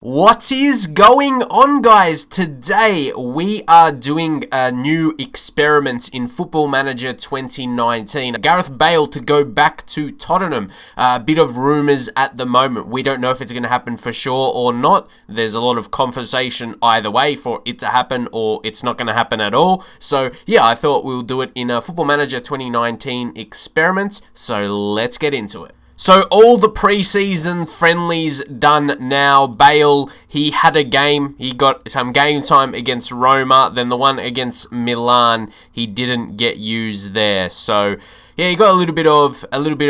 What is going on, guys? Today we are doing a new experiment in Football Manager 2019. Gareth Bale to go back to Tottenham. A bit of rumours at the moment. We don't know if it's going to happen for sure or not. There's a lot of conversation either way for it to happen or it's not going to happen at all. So yeah, I thought we'll do it in a Football Manager 2019 experiment. So let's get into it. So all the pre-season friendlies done now. Bale, he had a game. He got some game time against Roma. Then the one against Milan, he didn't get used there. So yeah, he got a little bit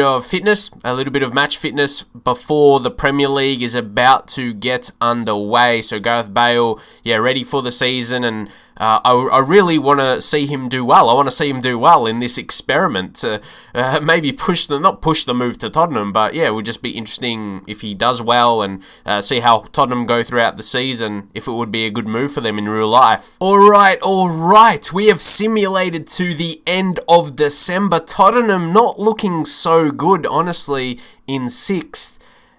of fitness, a little bit of match fitness before the Premier League is about to get underway. So Gareth Bale, yeah, ready for the season, and I really want to see him do well. I want to see him do well in this experiment to maybe not push the move to Tottenham, but yeah, it would just be interesting if he does well and see how Tottenham go throughout the season, if it would be a good move for them in real life. All right. We have simulated to the end of December. Tottenham not looking so good, honestly, in 6th.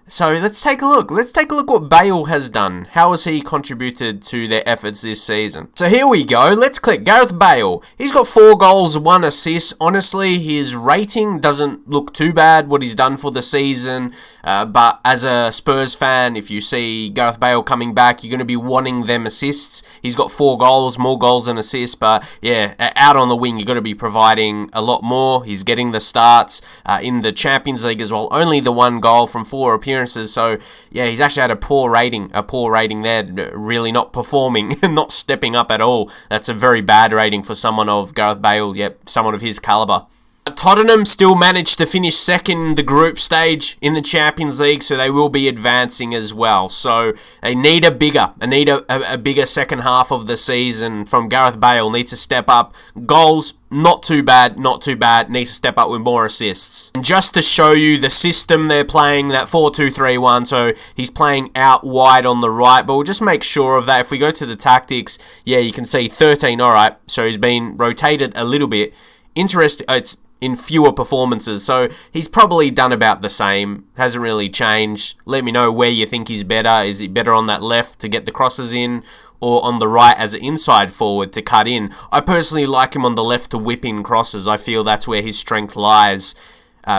So let's take a look. Let's take a look what Bale has done. How has he contributed to their efforts this season? So here we go. Let's click Gareth Bale. He's got 4 goals, 1 assist. Honestly, his rating doesn't look too bad, what he's done for the season. But as a Spurs fan, if you see Gareth Bale coming back, you're going to be wanting them assists. He's got 4 goals, more goals than assists. But yeah, out on the wing, you've got to be providing a lot more. He's getting the starts in the Champions League as well. Only the 1 goal from 4 appearances. So yeah, he's actually had a poor rating there, really not performing, not stepping up at all. That's a very bad rating for someone of Gareth Bale, someone of his caliber. Tottenham still managed to finish second in the group stage in the Champions League, so they will be advancing as well. So they need a bigger second half of the season from Gareth Bale. Needs to step up. Goals, not too bad. Needs to step up with more assists. And just to show you the system they're playing, that 4-2-3-1, so he's playing out wide on the right, but we'll just make sure of that. If we go to the tactics, yeah, you can see 13, alright, so he's been rotated a little bit. Interesting, it's in fewer performances, so he's probably done about the same, hasn't really changed. Let me know where you think he's better. Is he better on that left to get the crosses in, or on the right as an inside forward to cut in? I personally like him on the left to whip in crosses. I feel that's where his strength lies,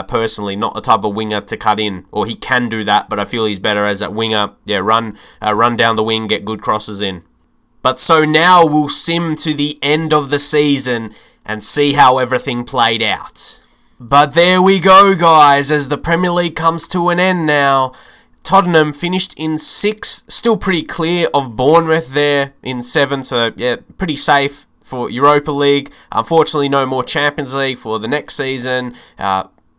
personally, not the type of winger to cut in, or he can do that, but I feel he's better as that winger. Yeah, run down the wing, get good crosses in. But so now we'll sim to the end of the season and see how everything played out. But there we go, guys, as the Premier League comes to an end now. Tottenham finished in 6th, still pretty clear of Bournemouth there in 7th, so yeah, pretty safe for Europa League. Unfortunately, no more Champions League for the next season.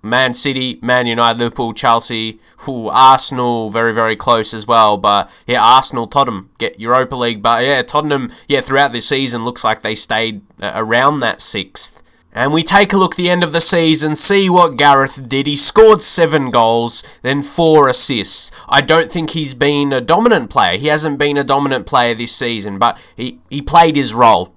Man City, Man United, Liverpool, Chelsea, Arsenal, very, very close as well. But yeah, Arsenal, Tottenham get Europa League. But yeah, Tottenham, throughout this season, looks like they stayed around that 6th. And we take a look at the end of the season, see what Gareth did. He scored 7 goals, then 4 assists. I don't think he's been a dominant player. He hasn't been a dominant player this season, but he played his role.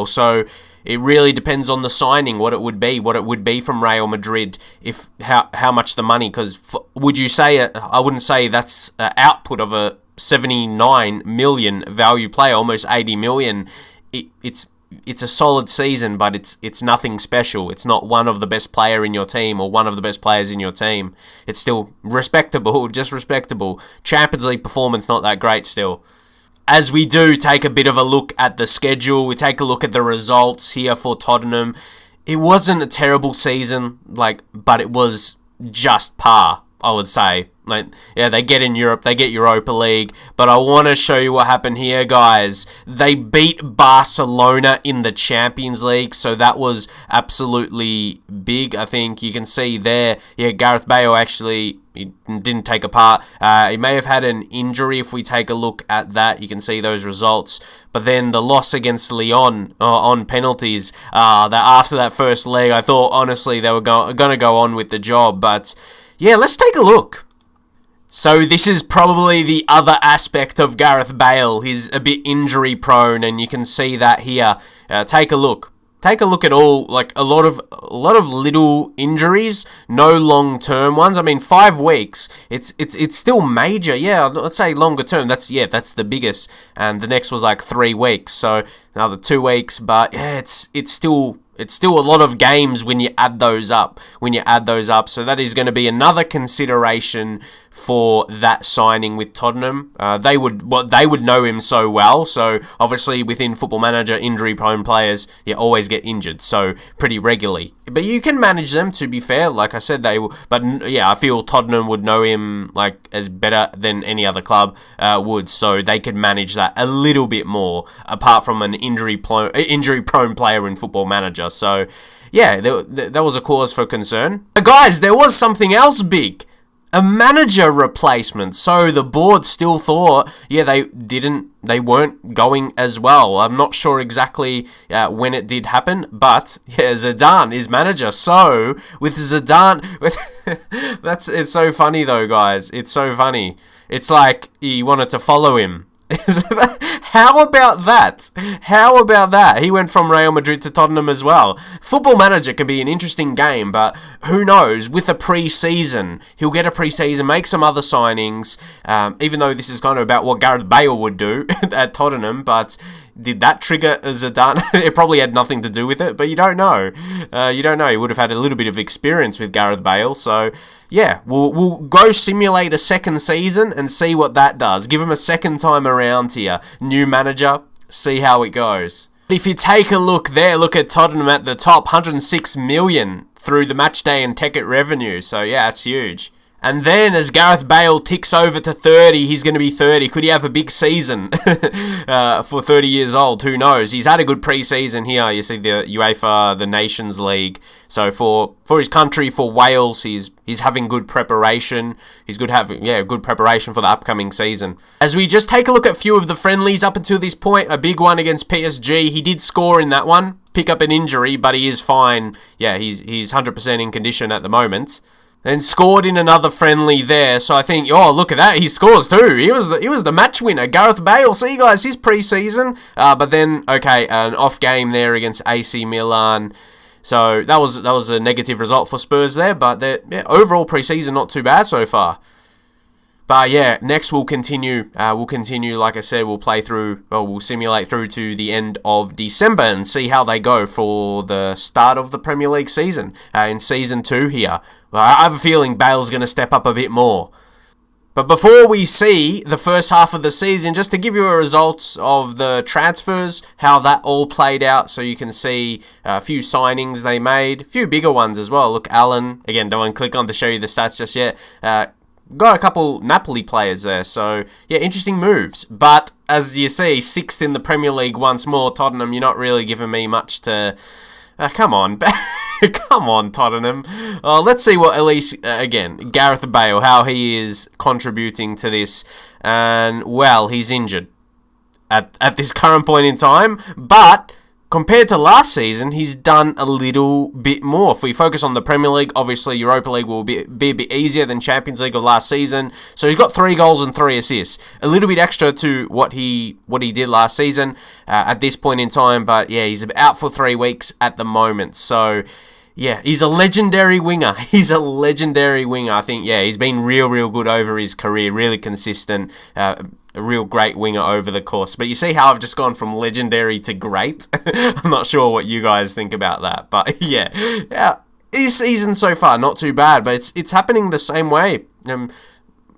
So it really depends on the signing, what it would be from Real Madrid, if how much the money, because would you say, I wouldn't say that's output of a 79 million value player, almost 80 million. It's a solid season, but it's nothing special. It's not one of the best player in your team or one of the best players in your team. It's still respectable, just respectable. Champions League performance, not that great still. As we do take a bit of a look at the schedule, we take a look at the results here for Tottenham. It wasn't a terrible season, but it was just par, I would say. They get in Europe, they get Europa League, but I want to show you what happened here, guys. They beat Barcelona in the Champions League, so that was absolutely big. I think you can see there, Gareth Bale actually, he didn't take a part. He may have had an injury. If we take a look at that, you can see those results. But then the loss against Lyon on penalties, after that first leg, I thought, honestly, they were going to go on with the job. But yeah, let's take a look. So this is probably the other aspect of Gareth Bale. He's a bit injury prone, and you can see that here. Take a look. take a look at all, like a lot of little injuries, no long-term ones. I mean, 5 weeks, it's still major. Yeah, let's say longer term. That's the biggest, and the next was like 3 weeks, so another 2 weeks. But yeah, it's still a lot of games when you add those up. So that is going to be another consideration for that signing with Tottenham. They would know him so well. So obviously within Football Manager, injury-prone players always get injured, so pretty regularly. But you can manage them, to be fair. Like I said, they will. But yeah, I feel Tottenham would know him like as better than any other club would. So they could manage that a little bit more, apart from an injury-prone player in Football Manager. So yeah, that was a cause for concern. But guys, there was something else big. A manager replacement. So the board still thought, they weren't going as well. I'm not sure exactly when it did happen, but yeah, Zidane is manager. So with Zidane, it's so funny though, guys. It's so funny. It's like he wanted to follow him. How about that? He went from Real Madrid to Tottenham as well. Football Manager can be an interesting game, but who knows? With a pre-season, he'll get a pre-season, make some other signings, even though this is kind of about what Gareth Bale would do at Tottenham, but did that trigger Zidane? It probably had nothing to do with it, but you don't know. He would have had a little bit of experience with Gareth Bale, so yeah, we'll go simulate a second season and see what that does. Give him a second time around here. New manager, see how it goes. If you take a look there, look at Tottenham at the top, 106 million through the match day and ticket revenue, so yeah, it's huge. And then as Gareth Bale ticks over to 30, he's going to be 30. Could he have a big season for 30 years old? Who knows? He's had a good pre-season here. You see the UEFA, the Nations League. So for his country, for Wales, he's having good preparation. He's having good preparation for the upcoming season. As we just take a look at a few of the friendlies up until this point, a big one against PSG. He did score in that one. Pick up an injury, but he is fine. Yeah, he's 100% in condition at the moment. And scored in another friendly there, so I think, oh, look at that, he scores too. He was the match winner, Gareth Bale. See, guys, his pre-season, but then, okay, an off game there against AC Milan. So that was a negative result for Spurs there, but overall pre-season not too bad so far. But yeah, next we'll continue. Like I said, we'll simulate through to the end of December and see how they go for the start of the Premier League season in Season 2 here. I have a feeling Bale's going to step up a bit more. But before we see the first half of the season, just to give you a results of the transfers, how that all played out, so you can see a few signings they made, a few bigger ones as well. Look, Allen, again, don't want to click on to show you the stats just yet. Got a couple Napoli players there, so yeah, interesting moves. But as you see, 6th in the Premier League once more. Tottenham, you're not really giving me much to... come on. Come on, Tottenham. Let's see what, at least, again, Gareth Bale, how he is contributing to this. And, well, he's injured at this current point in time, but... compared to last season, he's done a little bit more. If we focus on the Premier League, obviously Europa League will be a bit easier than Champions League of last season. So he's got 3 goals and 3 assists. A little bit extra to what he did last season at this point in time. But yeah, he's out for 3 weeks at the moment. So yeah, he's a legendary winger. I think, yeah, he's been real good over his career. Really consistent. A real great winger over the course. But you see how I've just gone from legendary to great? I'm not sure what you guys think about that. But yeah, his season so far, not too bad. But it's happening the same way.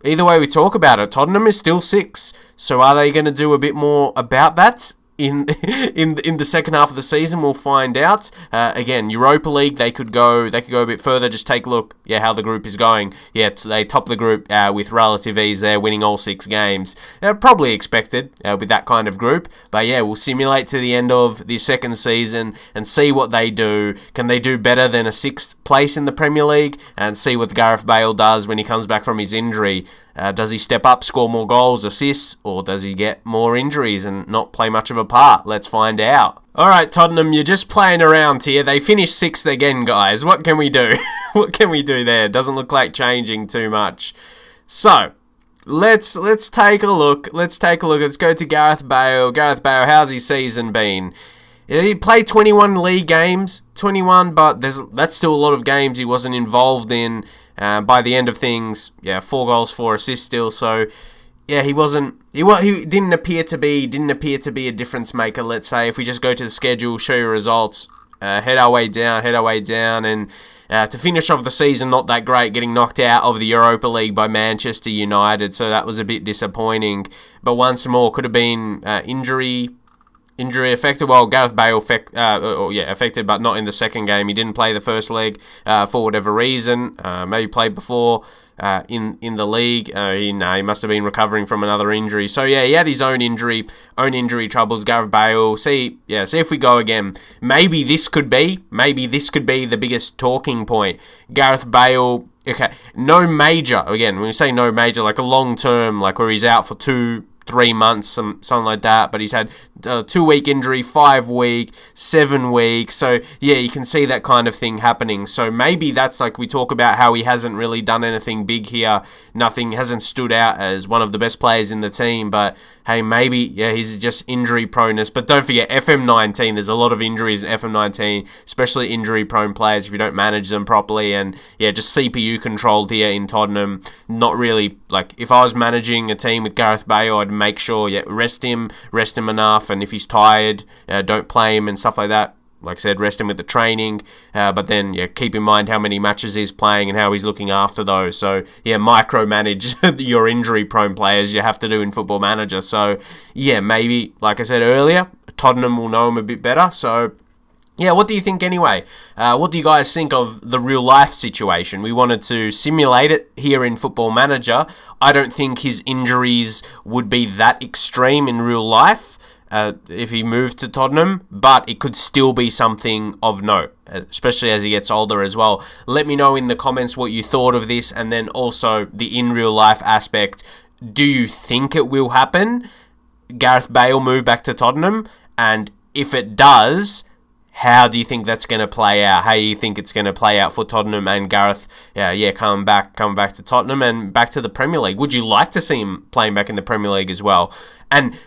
Either way we talk about it, Tottenham is still 6. So are they going to do a bit more about that? In the second half of the season, we'll find out. Again, Europa League, they could go a bit further. Just take a look, how the group is going. Yeah, they top the group with relative ease there, winning all 6 games. Probably expected with that kind of group. But yeah, we'll simulate to the end of the second season and see what they do. Can they do better than a 6th place in the Premier League? And see what Gareth Bale does when he comes back from his injury. Does he step up, score more goals, assists, or does he get more injuries and not play much of a part? Let's find out. Alright, Tottenham, you're just playing around here. They finished 6th again, guys. What can we do? What can we do there? Doesn't look like changing too much. So, let's take a look. Let's go to Gareth Bale. Gareth Bale, how's his season been? Yeah, he played 21 league games, 21, but that's still a lot of games he wasn't involved in. By the end of things, 4 goals, 4 assists still. So, yeah, he wasn't. He didn't appear to be a difference maker. Let's say if we just go to the schedule, show you results, head our way down, and to finish off the season, not that great, getting knocked out of the Europa League by Manchester United. So that was a bit disappointing. But once more, could have been injury affected. Well, Gareth Bale affected, but not in the second game. He didn't play the first leg for whatever reason. Maybe played before in the league. He must have been recovering from another injury. So yeah, he had his own injury troubles. Gareth Bale. See if we go again. Maybe this could be the biggest talking point. Gareth Bale. Okay, no major. Again, when we say no major, like a long term, like where he's out for 2-3 months, something like that. But he's had 2-week injury, 5-week, 7 weeks. So yeah, you can see that kind of thing happening. So maybe that's like we talk about how he hasn't really done anything big here. Nothing hasn't stood out as one of the best players in the team. But hey, maybe he's just injury proneness. But don't forget FM19. There's a lot of injuries in FM19, especially injury prone players if you don't manage them properly. And yeah, just CPU controlled here in Tottenham. Not really like if I was managing a team with Gareth Bale, I'd make sure rest him enough, and if he's tired, don't play him and stuff like that. Like I said, rest him with the training, but then keep in mind how many matches he's playing and how he's looking after those. So micromanage your injury prone players. You have to do in Football Manager. So maybe like I said earlier, Tottenham will know him a bit better. So yeah, what do you think anyway? What do you guys think of the real life situation? We wanted to simulate it here in Football Manager. I don't think his injuries would be that extreme in real life if he moved to Tottenham, but it could still be something of note, especially as he gets older as well. Let me know in the comments what you thought of this, and then also the in real life aspect. Do you think it will happen? Gareth Bale move back to Tottenham? And if it does, how do you think that's going to play out? How do you think it's going to play out for Tottenham and Gareth? Coming back to Tottenham and back to the Premier League. Would you like to see him playing back in the Premier League as well? And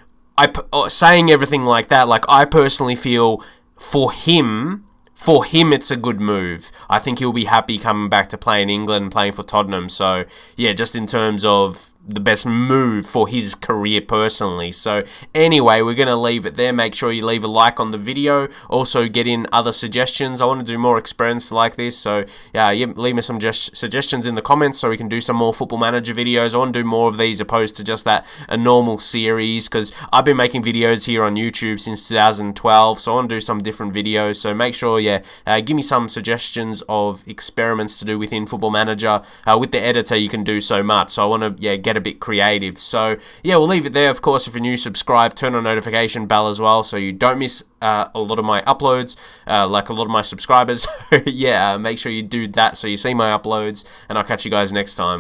saying everything like that, like I personally feel for him it's a good move. I think he'll be happy coming back to play in England and playing for Tottenham. So yeah, just in terms of the best move for his career personally. So anyway, we're going to leave it there. Make sure you leave a like on the video. Also get in other suggestions. I want to do more experiments like this. So leave me some suggestions in the comments so we can do some more Football Manager videos. I want to do more of these opposed to just a normal series, because I've been making videos here on YouTube since 2012. So I want to do some different videos. So make sure, give me some suggestions of experiments to do within Football Manager. With the editor, you can do so much. So I want to, get a bit creative. So we'll leave it there. Of course, if you're new, subscribe, turn on notification bell as well so you don't miss a lot of my uploads, like a lot of my subscribers. Make sure you do that so you see my uploads, and I'll catch you guys next time.